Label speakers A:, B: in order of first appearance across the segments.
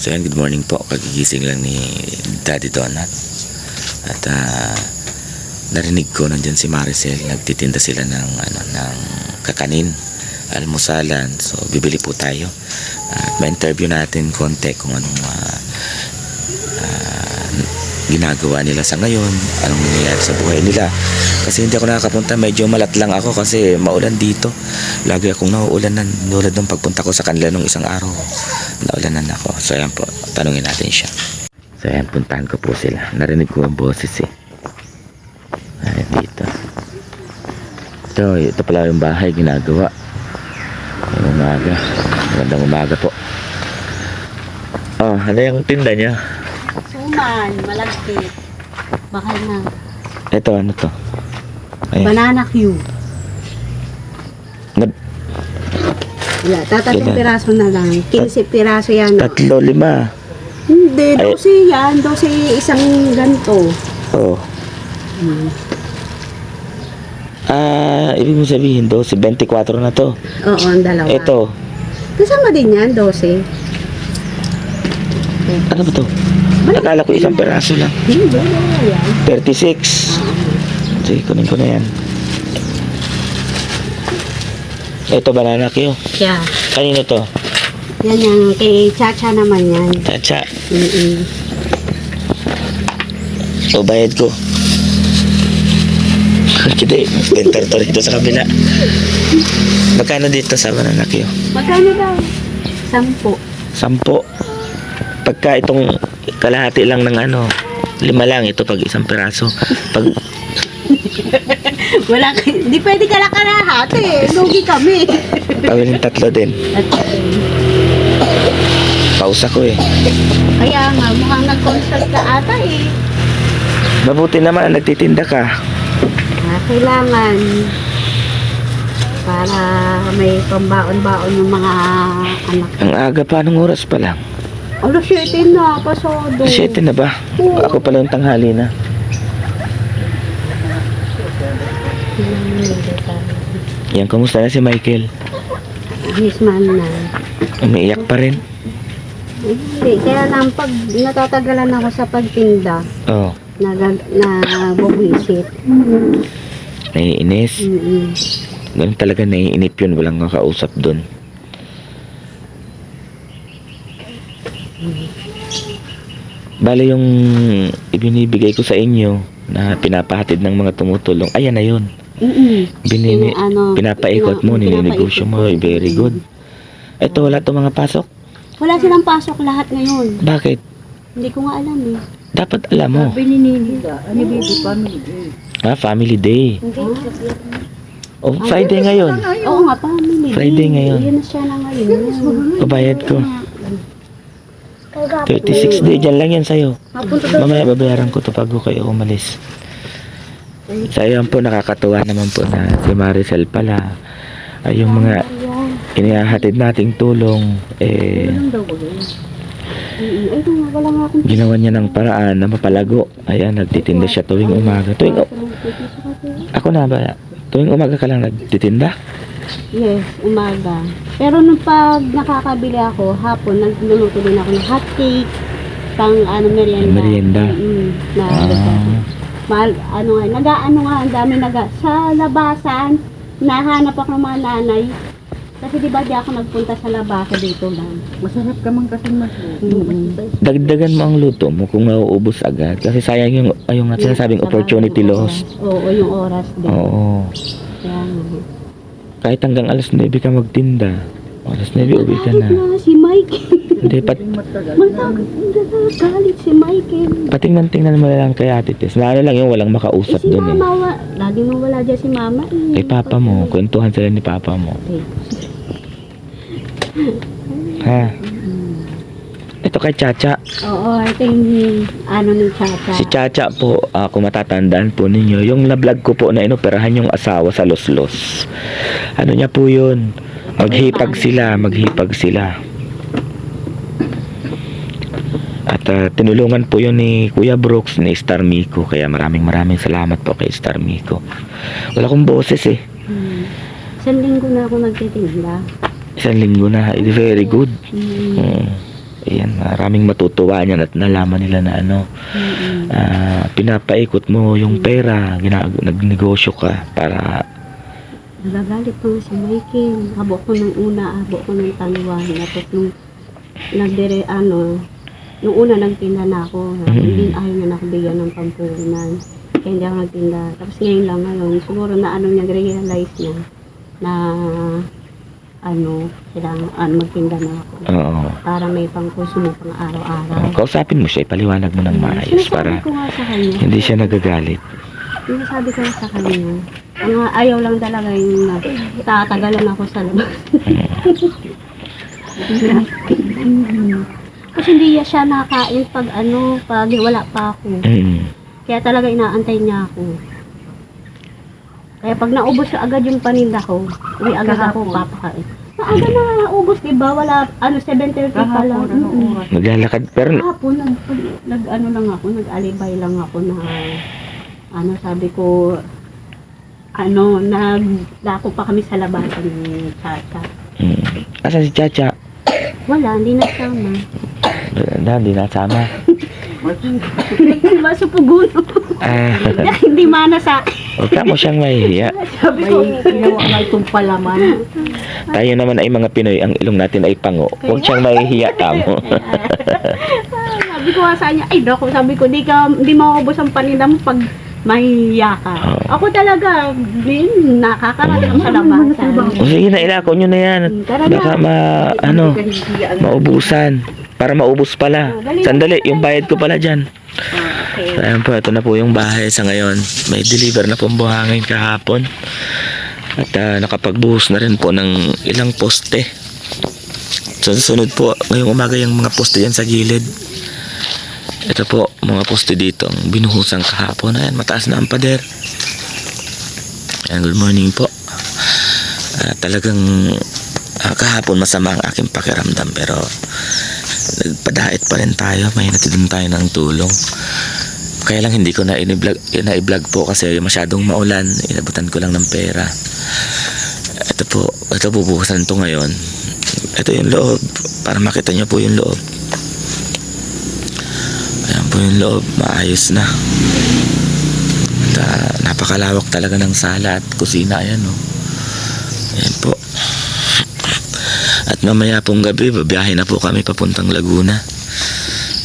A: So yan, good morning po. Kagigising lang ni Daddy Donut. At narinig ko nandyan si Maricel. Nagtitinda sila ng kakanin, almusalan. So bibili po tayo. At ma-interview natin konti kung anong ginagawa nila sa ngayon, anong nangyayari sa buhay nila. Kasi hindi ako nakakapunta, medyo malat lang ako kasi maulan dito. Lagi akong nauulanan. Nulad nung pagpunta ko sa kanila nung isang araw, naulanan ako. So ayan po, tanungin natin siya. So ayan, puntahan ko po sila. Narinig ko ang boses eh. Ayan dito. Ito pala yung bahay ginagawa. Yung umaga. Magandang umaga po. Oh, ano yung tinda niya?
B: Suman, malagkit. Bakal na.
A: Ito, ano to? Ayan.
B: Banana Q. Yeah, tatlong
A: Kailan?
B: piraso na lang. 15 piraso yan.
A: 3, 5.
B: Hindi,
A: Ay.
B: 12 yan. 12 isang ganito.
A: Oo. Ibig mo sabihin 12, 24 na to.
B: Oo, ang dalawa.
A: Ito,
B: Kasama din yan, 12.
A: ano ba to? Nakala ko isang peraso lang.
B: Hindi, dalawa yan.
A: 36. Sige, kunin ko na yan. Ito, banana Q.
B: Yeah.
A: Kanino to?
B: Yan yung kay Chacha naman yan.
A: Chacha.
B: Mm-mm.
A: O, bayad ko. Hindi, winter to dito sa kabila. Magkano dito sa banana Q?
B: Magkano daw? 10.
A: 10. Pagka itong kalahati lang ng 5 lang ito pag isang peraso. Pag
B: Wala, hindi pwede ka lang kalahat eh. Lugi kami.
A: pabiling 3 din. Pausa ko eh.
B: Kaya nga, mukhang nag-consult ka ata eh.
A: Mabuti naman nagtitinda ka.
B: Kailangan para may pambaon-baon yung mga anak.
A: Ang aga pa, anong oras pa lang?
B: Alas 7 na, pasado.
A: 7 na ba? Ako pala yung tanghali na. Yan, kumusta na si Michael?
B: Yes, man na.
A: Umiiyak pa rin?
B: Hindi, kaya lang pag natatagalan ako sa pagtinda,
A: Oo.
B: buwisit.
A: Naiinis? Ganun talaga naiinip yun. Walang kakausap dun. Bale yung ibinibigay ko sa inyo na pinapahatid ng mga tumutulong, ayan na yun. Pinapaikot mo, nininegosyo mo, very good. Ito, wala itong mga pasok.
B: Wala silang pasok lahat ngayon.
A: Bakit?
B: Hindi ko nga alam eh.
A: Dapat alam mo. Family day. Oh, Friday ngayon.
B: Oo nga, family.
A: Friday ngayon.
B: Yan na siya na ngayon.
A: Pabayad ko. 36 day, dyan lang yan sa'yo. Mamaya babayaran ko to pag kayo umalis. Sa iyo po, nakakatuwa naman po na si Maricel pala ay yung mga inihahatid nating tulong
B: Wala nga akong
A: ginawa niya ng paraan na mapalago. Ayan, nagtitinda siya tuwing umaga. Ako na ba? Tuwing umaga ka lang nagtitinda?
B: Yes, umaga. Pero nung pag nakakabili ako, hapon, nagluluto din ako ng hot cake, pang merienda.
A: Merienda.
B: Ang dami sa labasan, nahanap ako ng mga nanay. Kasi di ba di ako nagpunta sa labasan dito lang.
C: Masarap ka man kasi magluto.
A: Dagdagan mo ang luto mo kung nauubos agad. Kasi sayang yung sinasabing opportunity lost.
B: Oo, yung oras din.
A: Oo.
B: Kaya nga.
A: Kahit hanggang alas 9 ka magtinda. Alas 9 uwi ka na.
B: Si Mike.
A: Hindi,
B: Galit si Michael.
A: patingnan mo lang kay Ate Tess. Na lang yung walang makausap
B: Si
A: doon eh.
B: Mama, lagi mo wala dyan si Mama eh.
A: Kay Papa mo, kwentuhan sila ni Papa mo. Ha? Ito kay Chacha.
B: Oo, ito yung ng Chacha.
A: Si Chacha po, kung matatandaan po ninyo, yung na-vlog ko po na inoperahan yung asawa sa Los. Ano niya po yun? Maghipag sila. At tinulungan po yun ni Kuya Brooks, ni Star Miko. Kaya maraming salamat po kay Star Miko. Wala akong boses eh.
B: 1 linggo na ako nagtitinda.
A: 1 linggo na. It's very good. Ayan, maraming matutuwa niyan at nalaman nila na ano, pinapaikot mo yung pera, nagnegosyo ka para
B: Nagagalit pa nga si Michael. Habo ko ng una, habo ko ng tanuan. Tapos nung nung una nagtinda na ako. Hindi ayaw niya na ako bigyan ng pampunan. Kaya hindi ako nagtinda. Tapos ngayon lang ngayon, siguro na niya, realize niya na kailangan magtinda na ako.
A: oo.
B: Para may pangkonsumo pang araw-araw.
A: Kausapin mo siya, ipaliwanag mo ng maayos para
B: Sinasabi ko nga sa kanya.
A: hindi siya nagagalit.
B: Sinasabi ko sa kanya. Ang ayaw lang talaga yung tatagalan ako sa labas. Kasi hindi siya nakain pag wala pa ako. Kaya talaga inaantay niya ako. Kaya pag naubos agad yung paninda ko, uwi agad ako papakain. Maaga na naubos, diba? Wala, 7:30 pa lang.
A: Maglalakad, pero
B: Hapon, lang ako, nag-alibay lang ako na, sabi ko, nagdako pa kami sa labasan ng Chacha.
A: Asan si Chacha?
B: Wala, hindi nasama.
A: Hindi nasama.
B: Masupuguno. Hindi mana sa akin.
A: Huwag ka mo siyang mahihiya.
B: Sabi ko,
C: Ginawa nga itong palaman.
A: Tayo naman ay mga Pinoy, ang ilong natin ay pango. Huwag siyang mahihiya, tamo.
B: sabi ko nga sa kanya, sabi ko, di maubos ang paninda mo pag mahihiya ka. Ako talaga, nakakarating ako sa labasan.
A: O sige na, ilako nyo na yan.
B: Tara na.
A: Baka maubusan. Para maubos pala. Sandali, yung bayad ko pala dyan.
B: Okay.
A: Ayan po, ito na po yung bahay sa ngayon. May deliver na pong buhangin kahapon. At nakapagbuhos na rin po ng ilang poste. Sunod po, ngayong umaga yung mga poste yan sa gilid. Ito po, mga poste dito. Binuhusan kahapon. Ayan, mataas na ang pader. Ayan, good morning po. Talagang kahapon masama ang aking pakiramdam. Pero nagpadait pa rin tayo. May natidin tayo ng tulong. Kaya lang hindi ko na i-vlog po kasi masyadong maulan. Inabutan ko lang ng pera. Ito bubukasan ito ngayon. Ito yung loob. Para makita nyo po yung loob. Ayan po yung loob. Maayos na. At, napakalawak talaga ng sala at kusina. Ayan o. Ayan po. At mamaya pong gabi, babiyahe na po kami papuntang Laguna.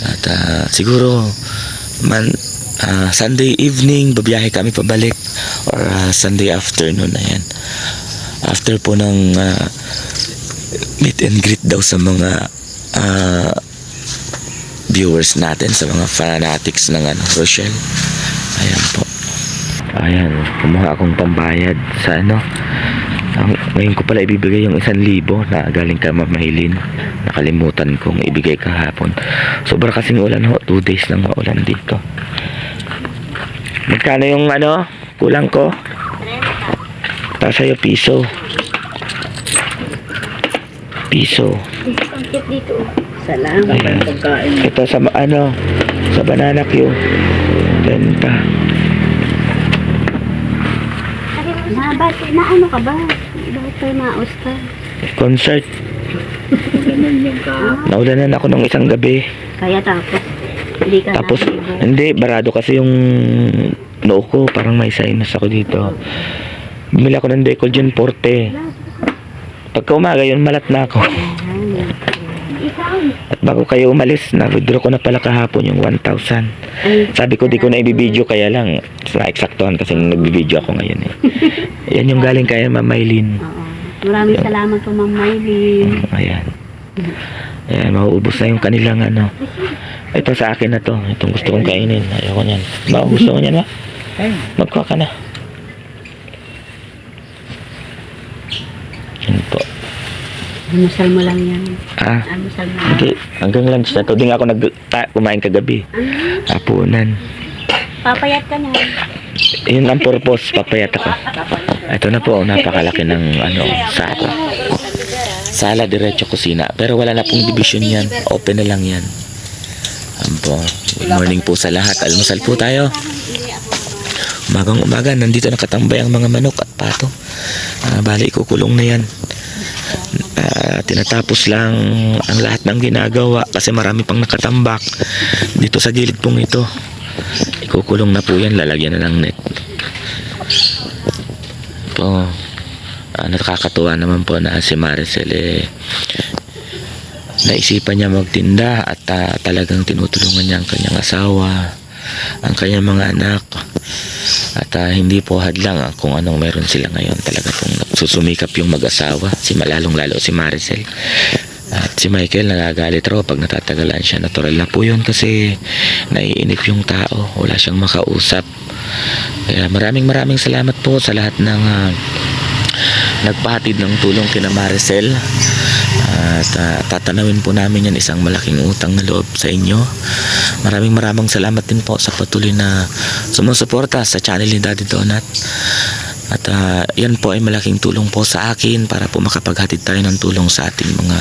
A: At siguro Sunday evening, babiyahe kami pabalik. Or Sunday afternoon, ayan. After po ng meet and greet daw sa mga viewers natin, sa mga fanatics ng Rochelle. Ayan po. Ayan, kumuha akong pambayad sa ngayon ko pala ibibigay yung 1,000 na galing kay Ma'am Maylin. Nakalimutan kong ibigay kahapon. Sobra kasing ulan ho. 2 days lang maulan dito. Magkano yung kulang ko? Para sa'yo, piso. Piso.
B: Dito. Salamat.
A: Ayan. Ito sa sa banana Q. 20.
B: Na ka ba? Bakit kayo naos ka?
A: Concert. Naulanan ako ng isang gabi.
B: Kaya tapos,
A: Hindi, barado kasi yung noo ko. Parang may sinus ako dito. Bumili ako ng Decogen Forte. Pagka umaga yun, malat na ako. At bago kayo umalis, na-withdraw ko na pala kahapon yung 1,000. Sabi ko, di ko na ibibideo, kaya lang sa eksaktuhan kasi nagbibideo ako ngayon eh. Yan yung galing kay Ma'am Maylin.
B: Maraming salamat po, Ma'am Maylin.
A: Ayan. Ayan, mauubos na yung kanilang Ito sa akin na to. Itong gusto kong kainin. Ayoko niyan. Gusto ko niyan ba? Magkuha ka na. Yan po.
B: Almusal mo lang yan.
A: Almusal mo lang. Hindi. Hanggang lunch na to. Di nga ako kumain kagabi. Hapunan.
B: Papayat ka na.
A: Yun ang purpose. Papayat ako. Ito na po. Napakalaki ng sala. Sala, diretso kusina. Pero wala na pong division yan. Open na lang yan. Po. Good morning po sa lahat. Almusal po tayo. Umagang umaga. Nandito nakatambay ang mga manok at pato. Bali, ikukulong na yan. tinatapos lang ang lahat ng ginagawa kasi marami pang nakatambak dito sa gilid pong ito. Ikukulong na po yan, lalagyan na ng net. Po, nakakatuwa naman po na si Maricel naisipan niya magtinda at talagang tinutulungan niya ang kanyang asawa, ang kanyang mga anak, at hindi po hadlang kung anong meron sila ngayon. Talaga pong susumikap yung mag-asawa, lalong lalo si Maricel. At si Michael nagagalit raw pag natatagalan siya. Natural na po yun kasi naiinip yung tao, wala siyang makausap. Kaya maraming salamat po sa lahat ng nagpahatid ng tulong kina Maricel. At tatanawin po namin yan isang malaking utang na loob sa inyo. Maraming salamat din po sa patuloy na sumusuporta sa channel ni Daddy Donut. At yan po ay malaking tulong po sa akin para po makapaghatid tayo ng tulong sa ating mga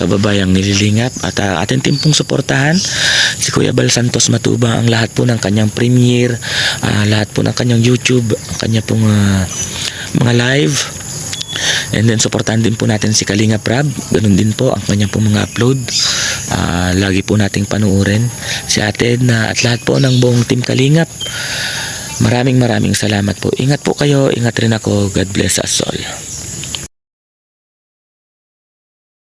A: kababayang nililingap. At ating timpong suportahan si Kuya Bal Santos Matuba, ang lahat po ng kanyang premiere, lahat po ng kanyang YouTube, ang kanya pong mga live. And then suportahan din po natin si Kalinga Prab, ganun din po ang kanyang pong mga upload. Lagi po nating panuorin si Ate Edna at lahat po ng buong team Kalingap. Maraming salamat po. Ingat po kayo, ingat rin ako. God bless us all.